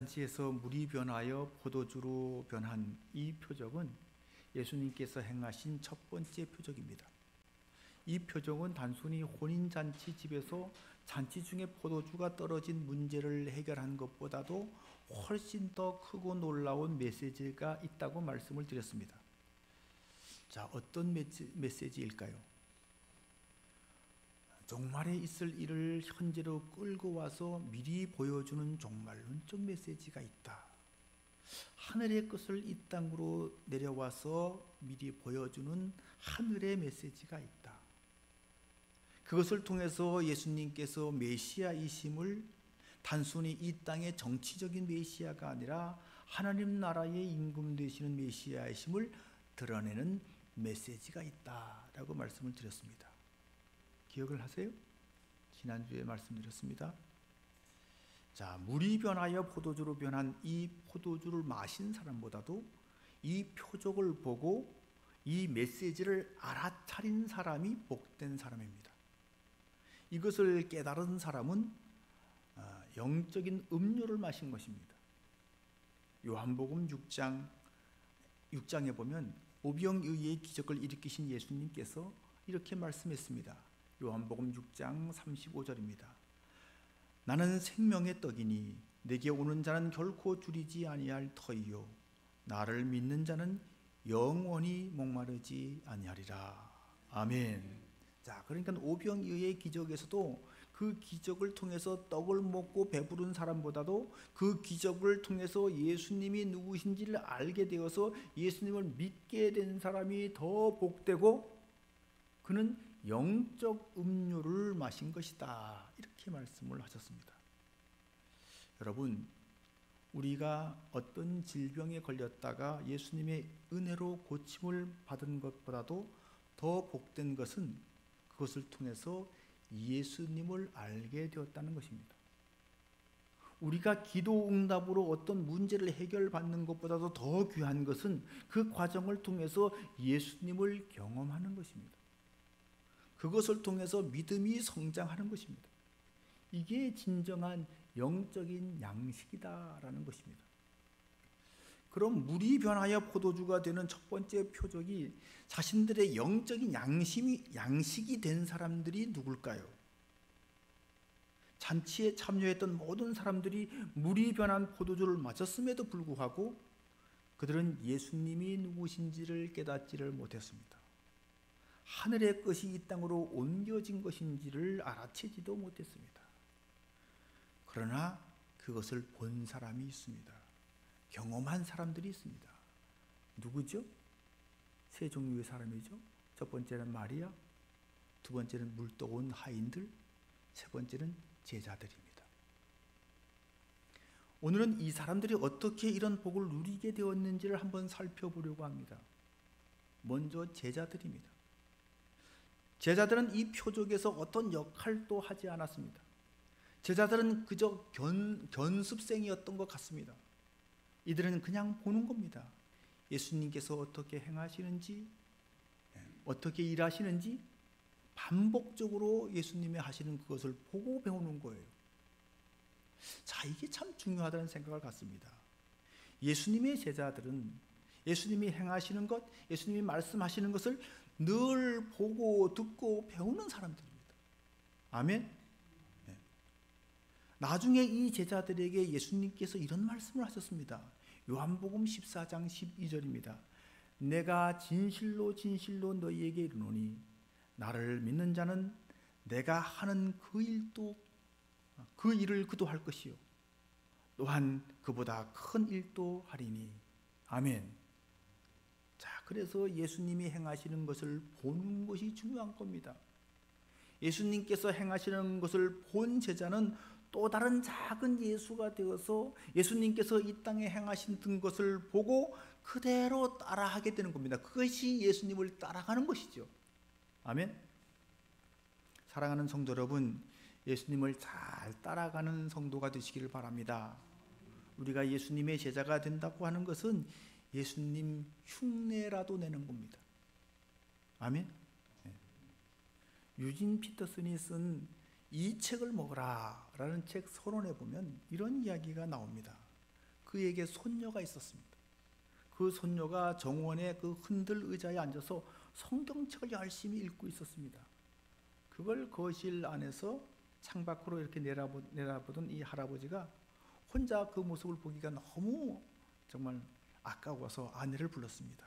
잔치에서 물이 변하여 포도주로 변한 이 표적은 예수님께서 행하신 첫 번째 표적입니다. 이 표적은 단순히 혼인잔치 집에서 잔치 중에 포도주가 떨어진 문제를 해결한 것보다도 훨씬 더 크고 놀라운 메시지가 있다고 말씀을 드렸습니다. 자, 어떤 메시지일까요? 종말에 있을 일을 현재로 끌고 와서 미리 보여주는 종말론적 메시지가 있다. 하늘의 것을 이 땅으로 내려와서 미리 보여주는 하늘의 메시지가 있다. 그것을 통해서 예수님께서 메시아이심을 단순히 이 땅의 정치적인 메시아가 아니라 하나님 나라의 임금 되시는 메시아이심을 드러내는 메시지가 있다라고 말씀을 드렸습니다. 기억을 하세요? 지난주에 말씀드렸습니다. 자, 물이 변하여 포도주로 변한 이 포도주를 마신 사람보다도 이 표적을 보고 이 메시지를 알아차린 사람이 복된 사람입니다. 이것을 깨달은 사람은 영적인 음료를 마신 것입니다. 요한복음 6장에 보면 오병이어의 기적을 일으키신 예수님께서 이렇게 말씀했습니다. 요한복음 6장 35절입니다. 나는 생명의 떡이니 내게 오는 자는 결코 줄이지 아니할 터이요 나를 믿는 자는 영원히 목마르지 아니하리라. 아멘. 자, 그러니까 오병이어의 기적에서도 그 기적을 통해서 떡을 먹고 배부른 사람보다도 그 기적을 통해서 예수님이 누구신지를 알게 되어서 예수님을 믿게 된 사람이 더 복되고 그는 영적 음료를 마신 것이다. 이렇게 말씀을 하셨습니다. 여러분, 우리가 어떤 질병에 걸렸다가 예수님의 은혜로 고침을 받은 것보다도 더 복된 것은 그것을 통해서 예수님을 알게 되었다는 것입니다. 우리가 기도 응답으로 어떤 문제를 해결받는 것보다도 더 귀한 것은 그 과정을 통해서 예수님을 경험하는 것입니다. 그것을 통해서 믿음이 성장하는 것입니다. 이게 진정한 영적인 양식이다라는 것입니다. 그럼 물이 변하여 포도주가 되는 첫 번째 표적이 자신들의 영적인 양식이 된 사람들이 누굴까요? 잔치에 참여했던 모든 사람들이 물이 변한 포도주를 마셨음에도 불구하고 그들은 예수님이 누구신지를 깨닫지를 못했습니다. 하늘의 것이 이 땅으로 옮겨진 것인지를 알아채지도 못했습니다. 그러나 그것을 본 사람이 있습니다. 경험한 사람들이 있습니다. 누구죠? 세 종류의 사람이죠. 첫 번째는 마리아, 두 번째는 물떠온 하인들, 세 번째는 제자들입니다. 오늘은 이 사람들이 어떻게 이런 복을 누리게 되었는지를 한번 살펴보려고 합니다. 먼저 제자들입니다. 제자들은 이 표적에서 어떤 역할도 하지 않았습니다. 제자들은 그저 견습생이었던 것 같습니다. 이들은 그냥 보는 겁니다. 예수님께서 어떻게 행하시는지, 어떻게 일하시는지 반복적으로 예수님이 하시는 그것을 보고 배우는 거예요. 자, 이게 참 중요하다는 생각을 갖습니다. 예수님의 제자들은 예수님이 행하시는 것, 예수님이 말씀하시는 것을 늘 보고 듣고 배우는 사람들입니다. 아멘. 나중에 이 제자들에게 예수님께서 이런 말씀을 하셨습니다. 요한복음 14장 12절입니다. 내가 진실로 진실로 너희에게 이르노니 나를 믿는 자는 내가 하는 그 일을 그도 할 것이요 또한 그보다 큰 일도 하리니. 아멘. 자, 그래서 예수님이 행하시는 것을 보는 것이 중요한 겁니다. 예수님께서 행하시는 것을 본 제자는 또 다른 작은 예수가 되어서 예수님께서 이 땅에 행하신 것을 보고 그대로 따라하게 되는 겁니다. 그것이 예수님을 따라가는 것이죠. 아멘. 사랑하는 성도 여러분, 예수님을 잘 따라가는 성도가 되시기를 바랍니다. 우리가 예수님의 제자가 된다고 하는 것은 예수님 흉내라도 내는 겁니다. 아멘. 유진 피터슨이 쓴 이 책을 먹어라 라는 책 서론에 보면 이런 이야기가 나옵니다. 그에게 손녀가 있었습니다. 그 손녀가 정원의 그 흔들 의자에 앉아서 성경책을 열심히 읽고 있었습니다. 그걸 거실 안에서 창밖으로 이렇게 내다보던 이 할아버지가 혼자 그 모습을 보기가 너무 정말 아까워서 아내를 불렀습니다.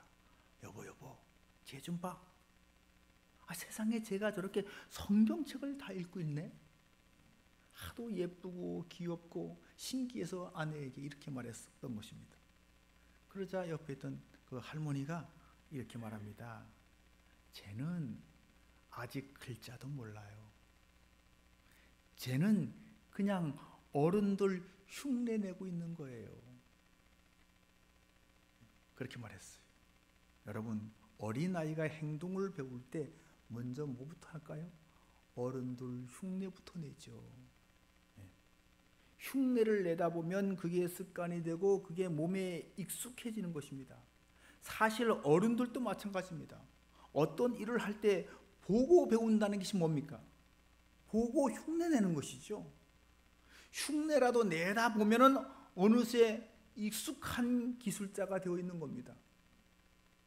여보, 쟤 좀 봐. 세상에 제가 저렇게 성경책을 다 읽고 있네. 하도 예쁘고 귀엽고 신기해서 아내에게 이렇게 말했었던 것입니다. 그러자 옆에 있던 그 할머니가 이렇게 말합니다. 쟤는 아직 글자도 몰라요. 쟤는 그냥 어른들 흉내내고 있는 거예요. 그렇게 말했어요. 여러분, 어린아이가 행동을 배울 때 먼저 뭐부터 할까요? 어른들 흉내부터 내죠. 흉내를 내다 보면 그게 습관이 되고 그게 몸에 익숙해지는 것입니다. 사실 어른들도 마찬가지입니다. 어떤 일을 할 때 보고 배운다는 것이 뭡니까? 보고 흉내내는 것이죠. 흉내라도 내다 보면은 어느새 익숙한 기술자가 되어 있는 겁니다.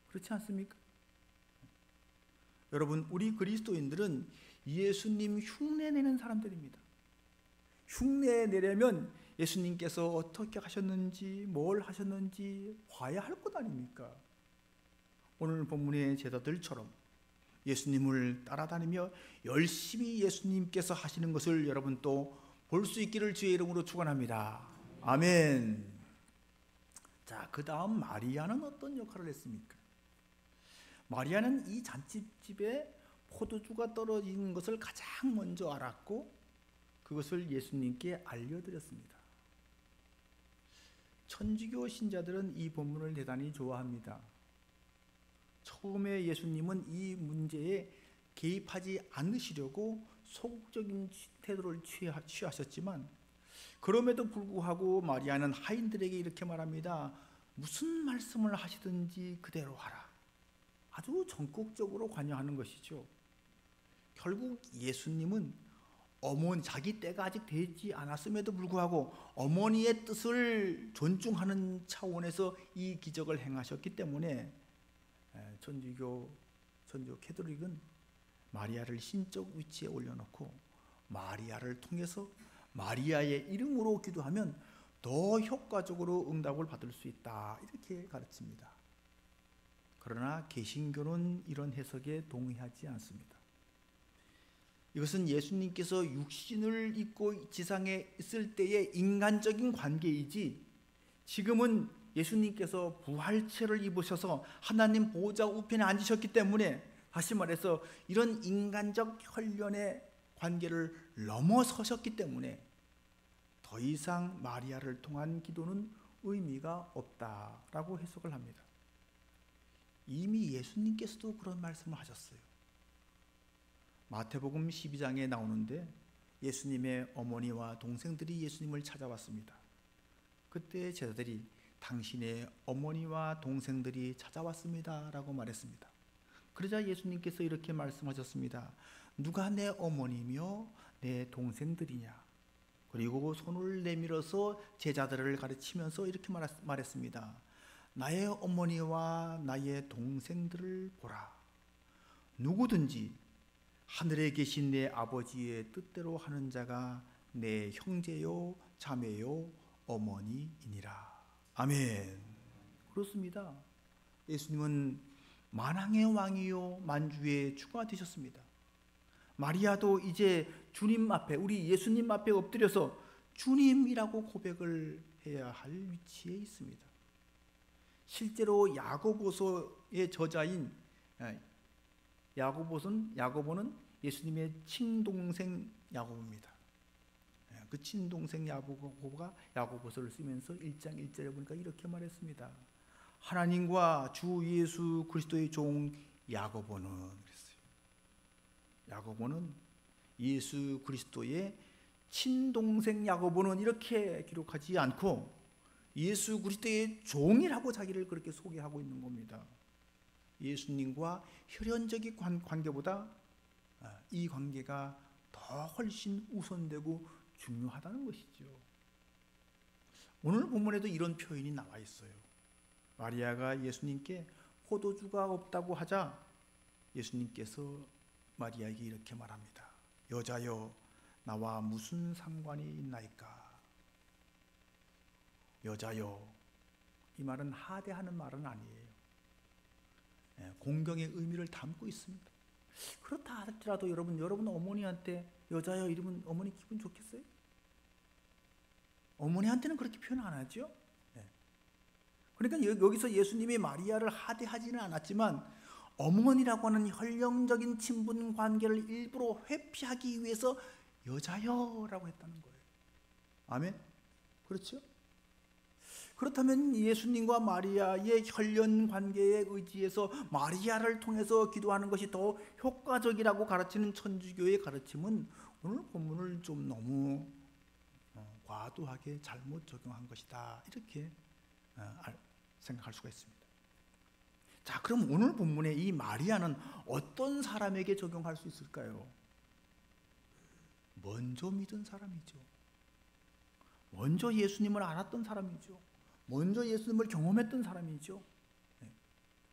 그렇지 않습니까? 여러분, 우리 그리스도인들은 예수님 흉내내는 사람들입니다. 흉내내려면 예수님께서 어떻게 하셨는지, 뭘 하셨는지 봐야 할 것 아닙니까? 오늘 본문의 제자들처럼 예수님을 따라다니며 열심히 예수님께서 하시는 것을 여러분 또 볼 수 있기를 주의 이름으로 축원합니다. 아멘. 자, 그 다음 마리아는 어떤 역할을 했습니까? 마리아는 이 잔치집에 포도주가 떨어진 것을 가장 먼저 알았고 그것을 예수님께 알려드렸습니다. 천주교 신자들은 이 본문을 대단히 좋아합니다. 처음에 예수님은 이 문제에 개입하지 않으시려고 소극적인 태도를 취하셨지만 그럼에도 불구하고 마리아는 하인들에게 이렇게 말합니다. 무슨 말씀을 하시든지 그대로 하라. 아주 적극적으로 관여하는 것이죠. 결국 예수님은 자기 때가 아직 되지 않았음에도 불구하고 어머니의 뜻을 존중하는 차원에서 이 기적을 행하셨기 때문에 천주교 캐톨릭은 마리아를 신적 위치에 올려놓고 마리아를 통해서 마리아의 이름으로 기도하면 더 효과적으로 응답을 받을 수 있다, 이렇게 가르칩니다. 그러나 개신교는 이런 해석에 동의하지 않습니다. 이것은 예수님께서 육신을 입고 지상에 있을 때의 인간적인 관계이지 지금은 예수님께서 부활체를 입으셔서 하나님 보좌 우편에 앉으셨기 때문에 다시 말해서 이런 인간적 혈연의 관계를 넘어서셨기 때문에 더 이상 마리아를 통한 기도는 의미가 없다라고 해석을 합니다. 이미 예수님께서도 그런 말씀을 하셨어요. 마태복음 12장에 나오는데 예수님의 어머니와 동생들이 예수님을 찾아왔습니다. 그때 제자들이 당신의 어머니와 동생들이 찾아왔습니다 라고 말했습니다. 그러자 예수님께서 이렇게 말씀하셨습니다. 누가 내 어머니며 내 동생들이냐? 그리고 손을 내밀어서 제자들을 가르치면서 이렇게 말했습니다. 나의 어머니와 나의 동생들을 보라. 누구든지 하늘에 계신 내 아버지의 뜻대로 하는 자가 내 형제요 자매요 어머니이니라. 아멘. 그렇습니다. 예수님은 만왕의 왕이요 만주의 주가 되셨습니다. 마리아도 이제 주님 앞에, 우리 예수님 앞에 엎드려서 주님이라고 고백을 해야 할 위치에 있습니다. 실제로 야고보서의 저자인 야고보는 예수님의 친동생 야고보입니다. 그 친동생 야고보가 야고보서를 쓰면서 1장 1절에 보니까 이렇게 말했습니다. 하나님과 주 예수 그리스도의 종 야고보는 그랬어요. 야고보는 예수 그리스도의 친동생 야고보는 이렇게 기록하지 않고 예수 그리스도의 종이라고 자기를 그렇게 소개하고 있는 겁니다. 예수님과 혈연적인 관계보다 이 관계가 더 훨씬 우선되고 중요하다는 것이죠. 오늘 본문에도 이런 표현이 나와 있어요. 마리아가 예수님께 포도주가 없다고 하자 예수님께서 마리아에게 이렇게 말합니다. 여자여, 나와 무슨 상관이 있나이까? 여자여, 이 말은 하대하는 말은 아니에요. 공경의 의미를 담고 있습니다. 그렇다 할지라도 여러분 어머니한테 여자여 이러면 어머니 기분 좋겠어요? 어머니한테는 그렇게 표현 안 하죠. 그러니까 여기서 예수님이 마리아를 하대하지는 않았지만 어머니라고 하는 혈령적인 친분 관계를 일부러 회피하기 위해서 여자여라고 했다는 거예요. 아멘? 그렇죠? 그렇다면 예수님과 마리아의 혈연 관계에 의지해서 마리아를 통해서 기도하는 것이 더 효과적이라고 가르치는 천주교의 가르침은 오늘 본문을 좀 너무 과도하게 잘못 적용한 것이다, 이렇게 생각할 수가 있습니다. 자, 그럼 오늘 본문의 이 마리아는 어떤 사람에게 적용할 수 있을까요? 먼저 믿은 사람이죠. 먼저 예수님을 알았던 사람이죠. 먼저 예수님을 경험했던 사람이죠.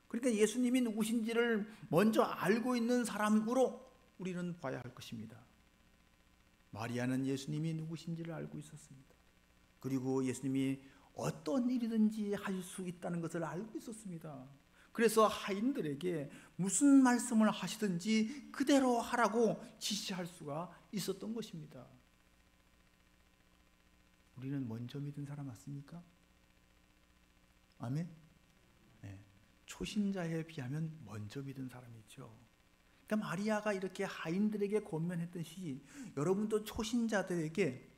그러니까 예수님이 누구신지를 먼저 알고 있는 사람으로 우리는 봐야 할 것입니다. 마리아는 예수님이 누구신지를 알고 있었습니다. 그리고 예수님이 어떤 일이든지 할 수 있다는 것을 알고 있었습니다. 그래서 하인들에게 무슨 말씀을 하시든지 그대로 하라고 지시할 수가 있었던 것입니다. 우리는 먼저 믿은 사람 맞습니까? 아멘? 네. 초신자에 비하면 먼저 믿은 사람이죠. 그러니까 마리아가 이렇게 하인들에게 권면했던 시기, 여러분도 초신자들에게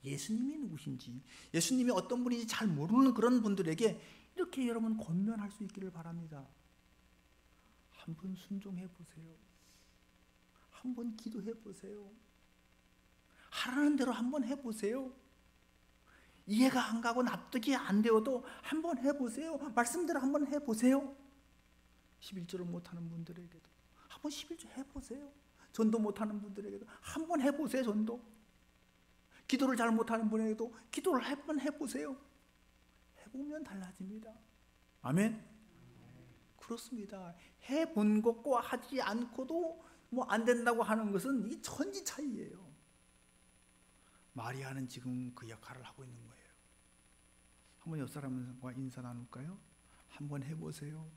예수님이 누구신지, 예수님이 어떤 분인지 잘 모르는 그런 분들에게 이렇게 여러분 권면할 수 있기를 바랍니다. 한번 순종해 보세요. 한번 기도해 보세요. 하라는 대로 한번 해보세요. 이해가 안 가고 납득이 안 되어도 한번 해보세요. 말씀대로 한번 해보세요. 11조를 못하는 분들에게도 한번 11조 해보세요. 전도 못하는 분들에게도 한번 해보세요. 전도. 기도를 잘 못하는 분에게도 기도를 한번 해보세요. 해보면 달라집니다. 아멘? 그렇습니다. 해본 것과 하지 않고도 뭐 안 된다고 하는 것은 이 천지 차이예요. 마리아는 지금 그 역할을 하고 있는 거예요. 한번 옆 사람과 인사 나눌까요? 한번 해보세요.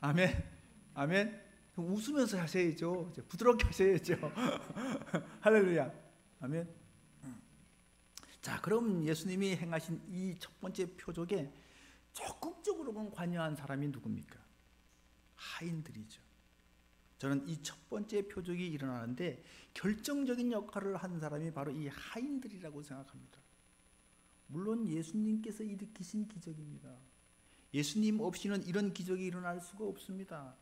아멘. 아멘. 웃으면서 하셔야죠. 부드럽게 하셔야죠. 할렐루야. 아멘. 자, 그럼 예수님이 행하신 이 첫 번째 표적에 적극적으로 관여한 사람이 누굽니까? 하인들이죠. 저는 이 첫 번째 표적이 일어나는데 결정적인 역할을 한 사람이 바로 이 하인들이라고 생각합니다. 물론 예수님께서 일으키신 기적입니다. 예수님 없이는 이런 기적이 일어날 수가 없습니다.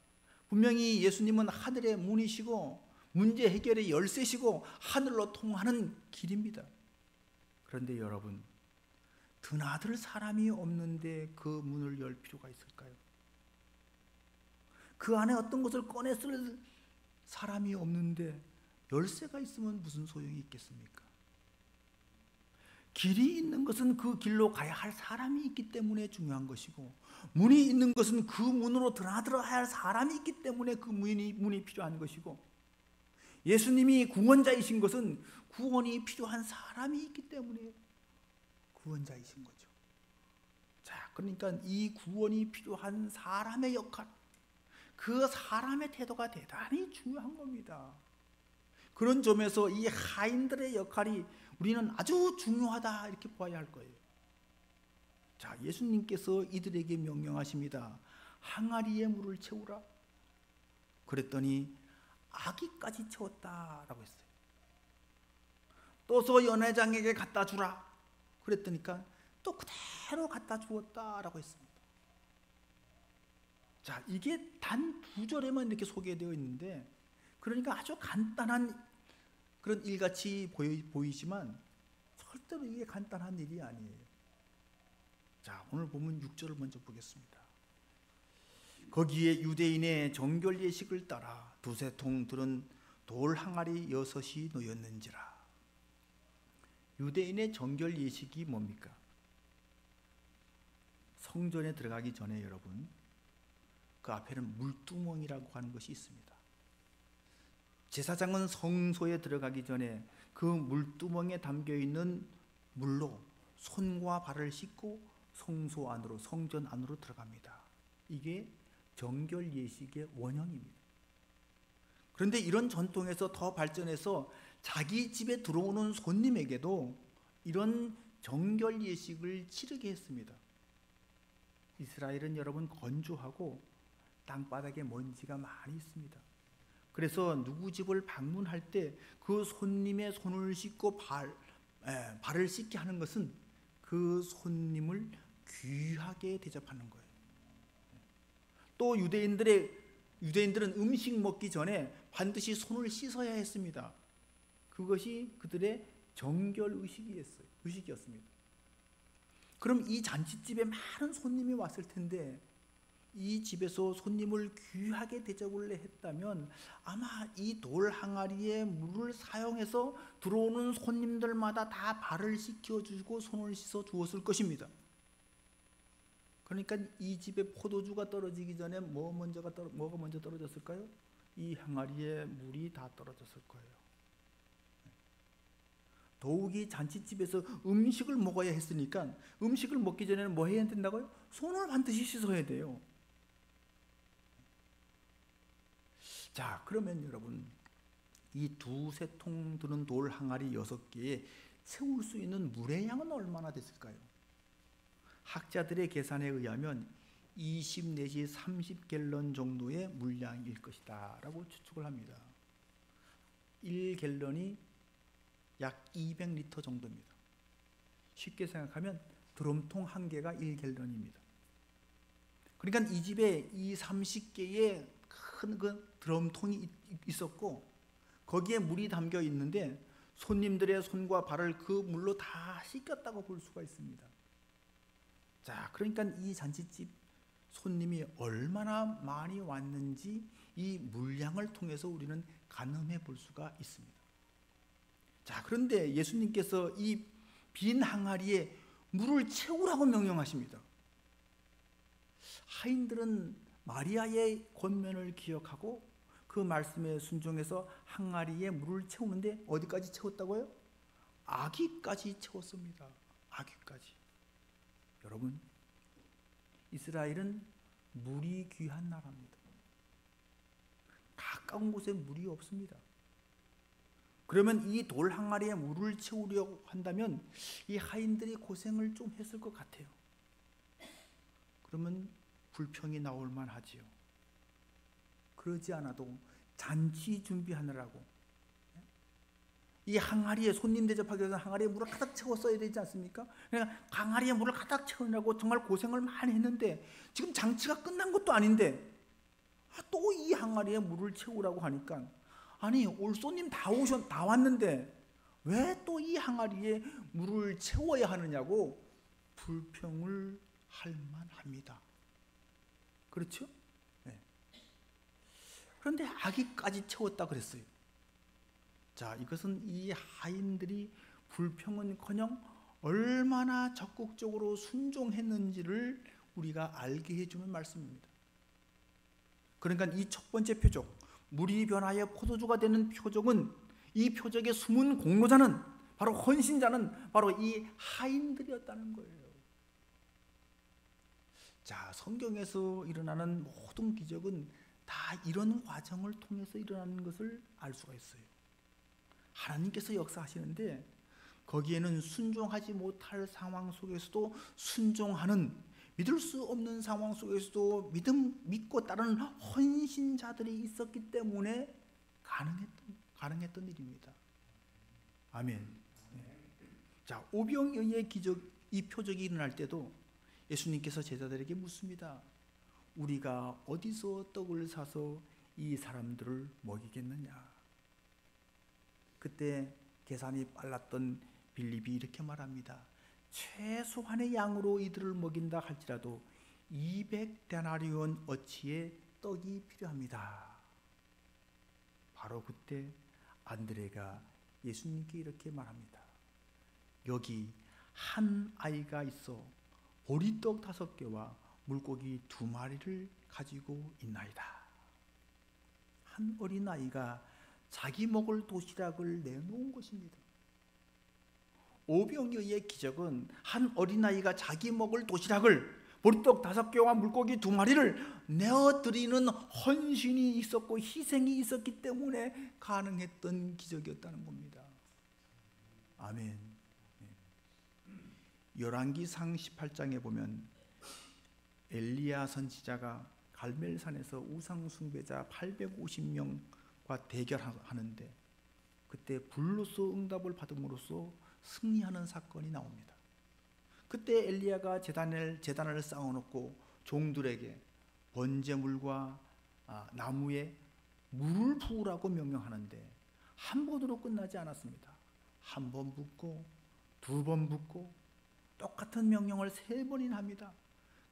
분명히 예수님은 하늘의 문이시고 문제 해결의 열쇠시고 하늘로 통하는 길입니다. 그런데 여러분, 드나들 사람이 없는데 그 문을 열 필요가 있을까요? 그 안에 어떤 것을 꺼내 쓸 사람이 없는데 열쇠가 있으면 무슨 소용이 있겠습니까? 길이 있는 것은 그 길로 가야 할 사람이 있기 때문에 중요한 것이고, 문이 있는 것은 그 문으로 드나들어야 할 사람이 있기 때문에 그 문이 필요한 것이고, 예수님이 구원자이신 것은 구원이 필요한 사람이 있기 때문에 구원자이신 거죠. 자, 그러니까 이 구원이 필요한 사람의 역할, 그 사람의 태도가 대단히 중요한 겁니다. 그런 점에서 이 하인들의 역할이 우리는 아주 중요하다, 이렇게 봐야 할 거예요. 자, 예수님께서 이들에게 명령하십니다. 항아리에 물을 채우라. 그랬더니 아기까지 채웠다라고 했어요. 또서 연회장에게 갖다 주라. 그랬더니까 또 그대로 갖다 주었다라고 했습니다. 자, 이게 단 2절에만 이렇게 소개되어 있는데, 그러니까 아주 간단한 그런 일같이 보이지만 절대로 이게 간단한 일이 아니에요. 자, 오늘 보면 6절을 먼저 보겠습니다. 거기에 유대인의 정결 예식을 따라 두세 통 들은 돌 항아리 6이 놓였는지라. 유대인의 정결 예식이 뭡니까? 성전에 들어가기 전에 여러분, 그 앞에는 물두멍이라고 하는 것이 있습니다. 제사장은 성소에 들어가기 전에 그 물두멍에 담겨 있는 물로 손과 발을 씻고 성소 안으로, 성전 안으로 들어갑니다. 이게 정결 예식의 원형입니다. 그런데 이런 전통에서 더 발전해서 자기 집에 들어오는 손님에게도 이런 정결 예식을 치르게 했습니다. 이스라엘은 여러분 건조하고 땅바닥에 먼지가 많이 있습니다. 그래서 누구 집을 방문할 때 그 손님의 손을 씻고 발을 씻게 하는 것은 그 손님을 귀하게 대접하는 거예요. 또 유대인들은 음식 먹기 전에 반드시 손을 씻어야 했습니다. 그것이 그들의 정결 의식이었습니다. 그럼 이 잔치집에 많은 손님이 왔을 텐데 이 집에서 손님을 귀하게 대접을 했다면 아마 이 돌 항아리에 물을 사용해서 들어오는 손님들마다 다 발을 씻겨주고 손을 씻어 주었을 것입니다. 그러니까 이 집에 포도주가 떨어지기 전에 뭐가 먼저 떨어졌을까요? 이 항아리에 물이 다 떨어졌을 거예요. 더욱이 잔치집에서 음식을 먹어야 했으니까 음식을 먹기 전에는 뭐 해야 된다고요? 손을 반드시 씻어야 돼요. 자, 그러면 여러분, 이 두세 통 드는 돌 항아리 6개에 채울 수 있는 물의 양은 얼마나 됐을까요? 학자들의 계산에 의하면 20 내지 30갤런 정도의 물량일 것이다 라고 추측을 합니다. 1갤런이 약 200리터 정도입니다. 쉽게 생각하면 드럼통 한 개가 1갤런입니다. 그러니까 이 집에 이 30개의 큰 그 드럼통이 있었고 거기에 물이 담겨 있는데 손님들의 손과 발을 그 물로 다 씻겼다고 볼 수가 있습니다. 자, 그러니까 이 잔치집 손님이 얼마나 많이 왔는지 이 물량을 통해서 우리는 가늠해 볼 수가 있습니다. 자, 그런데 예수님께서 이 빈 항아리에 물을 채우라고 명령하십니다. 하인들은 마리아의 권면을 기억하고 그 말씀에 순종해서 항아리에 물을 채우는데 어디까지 채웠다고요? 아기까지 채웠습니다. 아기까지. 여러분, 이스라엘은 물이 귀한 나라입니다. 가까운 곳에 물이 없습니다. 그러면 이 돌 항아리에 물을 채우려고 한다면 이 하인들이 고생을 좀 했을 것 같아요. 그러면 불평이 나올 만하지요. 그러지 않아도 잔치 준비하느라고 이 항아리에 손님 대접하기 위해서 항아리에 물을 가득 채웠어야 되지 않습니까? 그러니까 항아리에 물을 가득 채우느라고 정말 고생을 많이 했는데 지금 잔치가 끝난 것도 아닌데 또 이 항아리에 물을 채우라고 하니까 아니 올 손님 다 왔는데 왜 또 이 항아리에 물을 채워야 하느냐고 불평을 할 만합니다. 그렇죠? 네. 그런데 아기까지 채웠다 그랬어요. 자, 이것은 이 하인들이 불평은커녕 얼마나 적극적으로 순종했는지를 우리가 알게 해주는 말씀입니다. 그러니까 이 첫 번째 표적, 물이 변하여 포도주가 되는 표적은 이 표적의 숨은 공로자는 바로 헌신자는 바로 이 하인들이었다는 거예요. 자, 성경에서 일어나는 모든 기적은 다 이런 과정을 통해서 일어나는 것을 알 수가 있어요. 하나님께서 역사하시는데 거기에는 순종하지 못할 상황 속에서도 순종하는, 믿을 수 없는 상황 속에서도 믿고 따르는 헌신자들이 있었기 때문에 가능했던 일입니다. 아멘. 자, 오병이어의 기적, 이 표적이 일어날 때도 예수님께서 제자들에게 묻습니다. 우리가 어디서 떡을 사서 이 사람들을 먹이겠느냐? 그때 계산이 빨랐던 빌립이 이렇게 말합니다. 최소한의 양으로 이들을 먹인다 할지라도 200데나리온 어치의 떡이 필요합니다. 바로 그때 안드레가 예수님께 이렇게 말합니다. 여기 한 아이가 있어 보리떡 5개와 물고기 2마리를 가지고 있나이다. 한 어린아이가 자기 먹을 도시락을 내놓은 것입니다. 오병이어의 기적은 한 어린아이가 자기 먹을 도시락을, 보리떡 5개와 물고기 2마리를 내어드리는 헌신이 있었고 희생이 있었기 때문에 가능했던 기적이었다는 겁니다. 아멘. 열왕기상 18장에 보면 엘리야 선지자가 갈멜산에서 우상 숭배자 850명과 대결하는데 그때 불로써 응답을 받음으로써 승리하는 사건이 나옵니다. 그때 엘리야가 제단을 쌓아놓고 종들에게 번제물과 나무에 물을 부으라고 명령하는데 한 번으로 끝나지 않았습니다. 한 번 붓고 2번 붓고 똑같은 명령을 3번이나 합니다.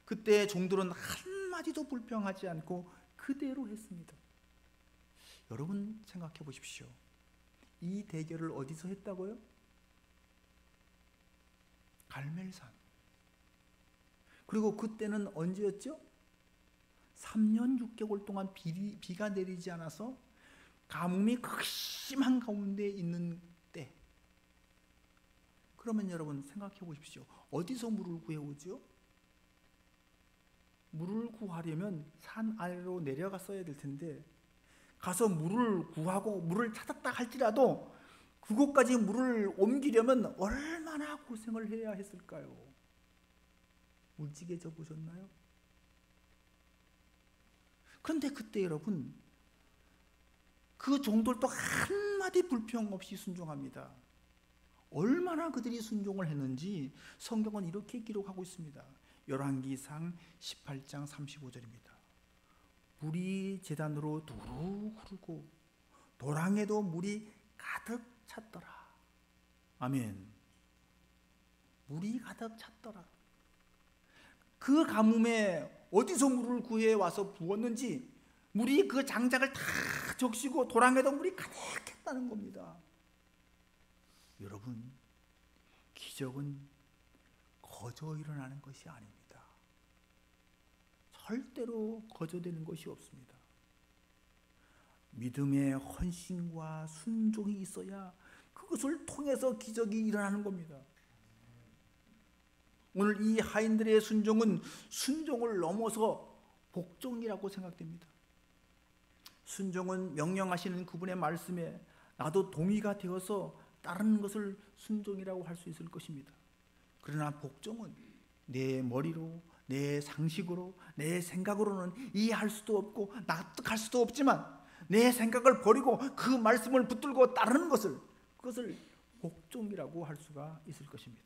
그때 종들은 한마디도 불평하지 않고 그대로 했습니다. 여러분 생각해 보십시오. 이 대결을 어디서 했다고요? 갈멜산. 그리고 그때는 언제였죠? 3년 6개월 동안 비가 내리지 않아서 가뭄이 극심한 가운데 있는 때. 그러면 여러분 생각해 보십시오. 어디서 물을 구해오죠? 물을 구하려면 산 아래로 내려갔어야 될 텐데 가서 물을 구하고 물을 찾았다 할지라도 그곳까지 물을 옮기려면 얼마나 고생을 해야 했을까요? 무지개져 보셨나요? 그런데 그때 여러분 그 종들도 한마디 불평 없이 순종합니다. 얼마나 그들이 순종을 했는지 성경은 이렇게 기록하고 있습니다. 열왕기상 18장 35절입니다. 물이 제단으로 두루 흐르고 도랑에도 물이 가득 찼더라. 아멘. 물이 가득 찼더라. 그 가뭄에 어디서 물을 구해 와서 부었는지 물이 그 장작을 다 적시고 도랑에도 물이 가득했다는 겁니다. 여러분, 기적은 거저 일어나는 것이 아닙니다. 절대로 거저되는 것이 없습니다. 믿음의 헌신과 순종이 있어야 그것을 통해서 기적이 일어나는 겁니다. 오늘 이 하인들의 순종은 순종을 넘어서 복종이라고 생각됩니다. 순종은 명령하시는 그분의 말씀에 나도 동의가 되어서 따르는 것을 순종이라고 할 수 있을 것입니다. 그러나 복종은 내 머리로, 내 상식으로, 내 생각으로는 이해할 수도 없고 납득할 수도 없지만 내 생각을 버리고 그 말씀을 붙들고 따르는 그것을 복종이라고 할 수가 있을 것입니다.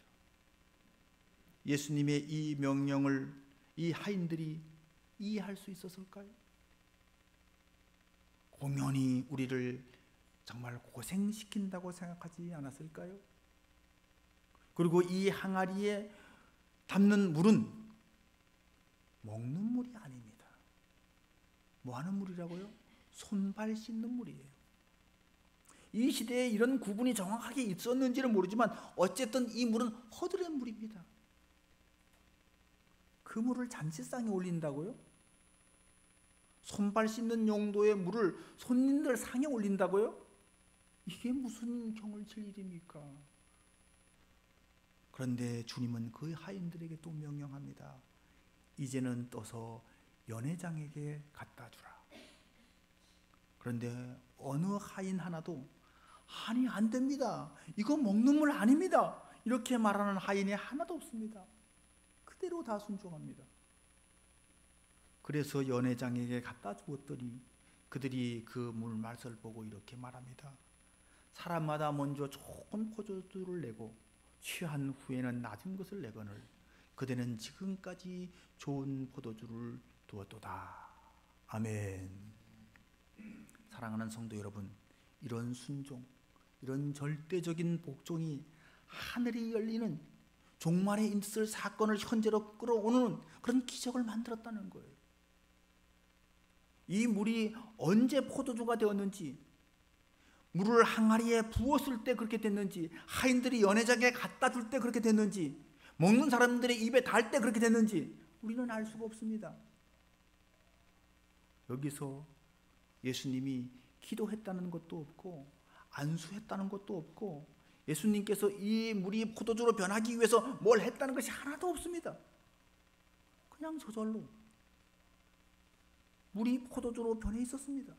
예수님의 이 명령을 이 하인들이 이해할 수 있었을까요? 공연히 우리를 정말 고생시킨다고 생각하지 않았을까요? 그리고 이 항아리에 담는 물은 먹는 물이 아닙니다. 뭐 하는 물이라고요? 손발 씻는 물이에요. 이 시대에 이런 구분이 정확하게 있었는지는 모르지만 어쨌든 이 물은 허드렛 물입니다. 그 물을 잔치상에 올린다고요? 손발 씻는 용도의 물을 손님들 상에 올린다고요? 이게 무슨 경을 칠 일입니까? 그런데 주님은 그 하인들에게 또 명령합니다. 이제는 떠서 연회장에게 갖다 주라. 그런데 어느 하인 하나도 아니 안 됩니다. 이거 먹는 물 아닙니다. 이렇게 말하는 하인이 하나도 없습니다. 그대로 다 순종합니다. 그래서 연회장에게 갖다 주었더니 그들이 그 물맛을 보고 이렇게 말합니다. 사람마다 먼저 좋은 포도주를 내고 취한 후에는 낮은 것을 내거늘 그대는 지금까지 좋은 포도주를 두었도다. 아멘. 사랑하는 성도 여러분, 이런 순종, 이런 절대적인 복종이 하늘이 열리는 종말에 있을 사건을 현재로 끌어오는 그런 기적을 만들었다는 거예요. 이 물이 언제 포도주가 되었는지, 물을 항아리에 부었을 때 그렇게 됐는지, 하인들이 연회장에 갖다 줄 때 그렇게 됐는지, 먹는 사람들의 입에 닿을 때 그렇게 됐는지 우리는 알 수가 없습니다. 여기서 예수님이 기도했다는 것도 없고 안수했다는 것도 없고 예수님께서 이 물이 포도주로 변하기 위해서 뭘 했다는 것이 하나도 없습니다. 그냥 저절로 물이 포도주로 변해 있었습니다.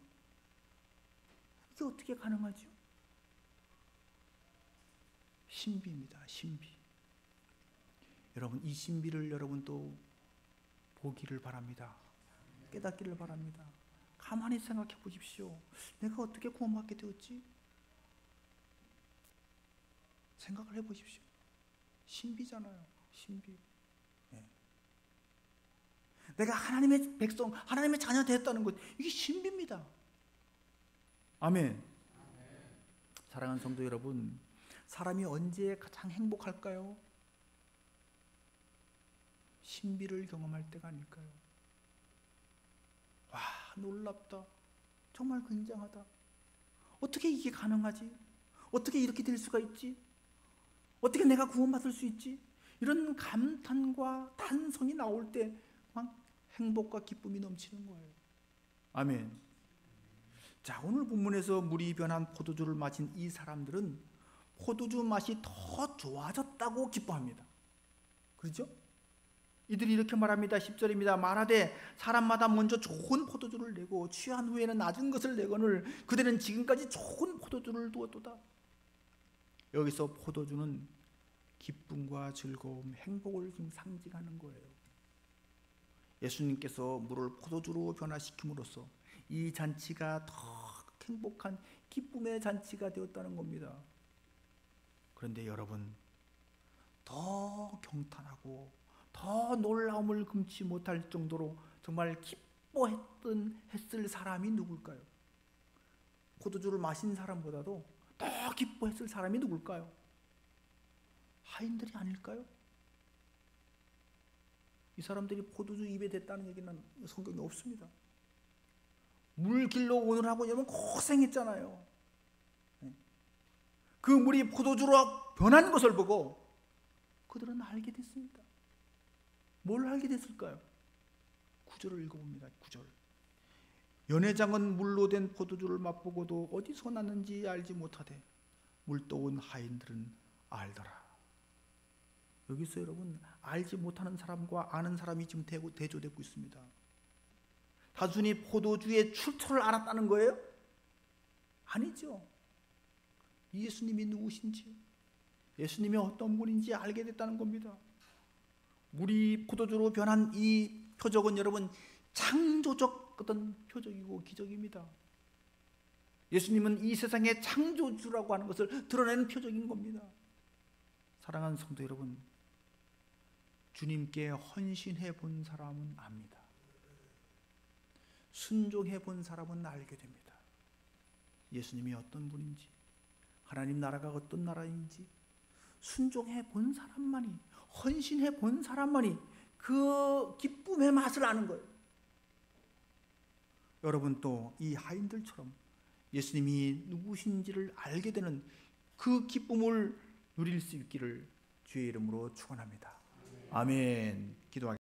이게 어떻게 가능하죠? 신비입니다. 신비. 여러분, 이 신비를 여러분도 보기를 바랍니다. 깨닫기를 바랍니다. 가만히 생각해 보십시오. 내가 어떻게 구원받게 되었지? 생각을 해 보십시오. 신비잖아요. 신비. 네. 내가 하나님의 백성, 하나님의 자녀 되었다는 것, 이게 신비입니다. 아멘. 사랑하는 성도 여러분, 사람이 언제 가장 행복할까요? 신비를 경험할 때가 아닐까요? 와, 놀랍다. 정말 굉장하다. 어떻게 이게 가능하지? 어떻게 이렇게 될 수가 있지? 어떻게 내가 구원받을 수 있지? 이런 감탄과 탄성이 나올 때 막 행복과 기쁨이 넘치는 거예요. 아멘. 자, 오늘 본문에서 물이 변한 포도주를 마신 이 사람들은 포도주 맛이 더 좋아졌다고 기뻐합니다. 그렇죠? 이들이 이렇게 말합니다. 10절입니다. 말하되 사람마다 먼저 좋은 포도주를 내고 취한 후에는 낮은 것을 내거늘 그들은 지금까지 좋은 포도주를 두었도다. 여기서 포도주는 기쁨과 즐거움, 행복을 지금 상징하는 거예요. 예수님께서 물을 포도주로 변화시킴으로써 이 잔치가 더 행복한 기쁨의 잔치가 되었다는 겁니다. 그런데 여러분, 더 경탄하고 더 놀라움을 금치 못할 정도로 정말 기뻐했을 사람이 누굴까요? 포도주를 마신 사람보다도 더 기뻐했을 사람이 누굴까요? 하인들이 아닐까요? 이 사람들이 포도주 입에 댔다는 얘기는 성경에 없습니다. 물길로 오느라고 여러분 고생했잖아요. 그 물이 포도주로 변한 것을 보고 그들은 알게 됐습니다. 뭘 알게 됐을까요? 9절을 읽어봅니다. 9절. 연회장은 물로 된 포도주를 맛보고도 어디서 났는지 알지 못하되 물떠온 하인들은 알더라. 여기서 여러분, 알지 못하는 사람과 아는 사람이 지금 대조되고 있습니다. 단순히 포도주의 출처를 알았다는 거예요? 아니죠. 예수님이 누구신지, 예수님이 어떤 분인지 알게 됐다는 겁니다. 물이 포도주로 변한 이 표적은 여러분 창조적 어떤 표적이고 기적입니다. 예수님은 이 세상의 창조주라고 하는 것을 드러내는 표적인 겁니다. 사랑하는 성도 여러분, 주님께 헌신해 본 사람은 압니다. 순종해 본 사람은 알게 됩니다. 예수님이 어떤 분인지, 하나님 나라가 어떤 나라인지 순종해 본 사람만이, 헌신해 본 사람만이 그 기쁨의 맛을 아는 거예요. 여러분 또 이 하인들처럼 예수님이 누구신지를 알게 되는 그 기쁨을 누릴 수 있기를 주의 이름으로 축원합니다. 아멘. 기도하겠습니다.